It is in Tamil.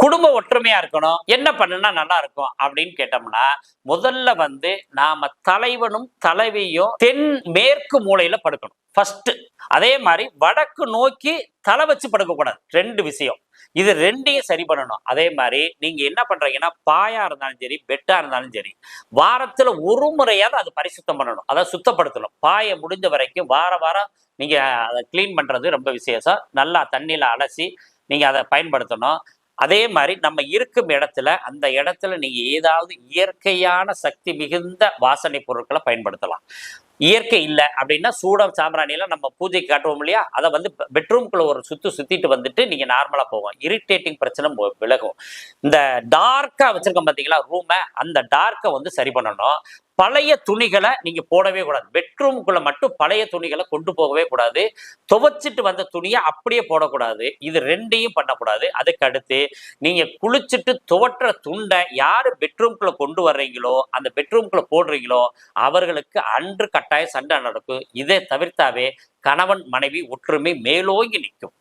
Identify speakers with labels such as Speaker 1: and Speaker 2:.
Speaker 1: குடும்ப ஒற்றுமையா இருக்கணும், என்ன பண்ணுனா நல்லா இருக்கும் அப்படின்னு கேட்டோம்னா, முதல்ல நாம தலைவனும் தலைவியும் தென் மேற்கு மூலையில படுக்கணும் ஃபர்ஸ்ட். அதே மாதிரி வடக்கு நோக்கி தலை வச்சு படுக்கக்கூடாது. 2 விஷயம். இது 2யும் சரி பண்ணணும். அதே மாதிரி நீங்க என்ன பண்றீங்கன்னா, பாயா இருந்தாலும் சரி, பெட்டா இருந்தாலும் சரி, வாரத்துல ஒரு முறையாவது அது பரிசுத்தம் பண்ணணும். அதாவது சுத்தப்படுத்தணும். பாய முடிஞ்ச வரைக்கும் வாரம் நீங்க அத கிளீன் பண்றது ரொம்ப விசேஷம். நல்லா தண்ணீல அலசி நீங்க அத பயன்படுத்தணும். அதே மாதிரி நம்ம இருக்கும் இடத்துல அந்த இடத்துல நீங்க ஏதாவது இயற்கையான சக்தி மிகுந்த வாசனை பொருட்களை பயன்படுத்தலாம். இயற்கை இல்லை அப்படின்னா சூடம் சாம்பிராணியெல்லாம் நம்ம பூஜைக்கு காட்டுவோம் இல்லையா, அதை பெட்ரூம்குள்ள ஒரு சுத்திட்டு வந்துட்டு நீங்க நார்மலா போகும். இரிட்டேட்டிங் பிரச்சனை விலகும். இந்த டார்க்கா வச்சிருக்கோம் பாத்தீங்களா ரூமை, அந்த டார்க்கை சரி பண்ணணும். பழைய துணிகளை நீங்க போடவே கூடாது. பெட்ரூமுக்குள்ள மட்டும் பழைய துணிகளை கொண்டு போகவே கூடாது. துவைச்சிட்டு வந்த துணியை அப்படியே போடக்கூடாது. இது 2யும் பண்ணக்கூடாது. அதுக்கு அடுத்து நீங்க குளிச்சுட்டு துவட்டுற துண்டை யாரு பெட்ரூம்குள்ள கொண்டு வர்றீங்களோ, அந்த பெட்ரூம்குள்ள போடுறீங்களோ, அவர்களுக்கு அன்று கட்டாய சண்டை நடக்கும். இதை தவிர்த்தாவே கணவன் மனைவி ஒற்றுமை மேலோங்கி நிற்கும்.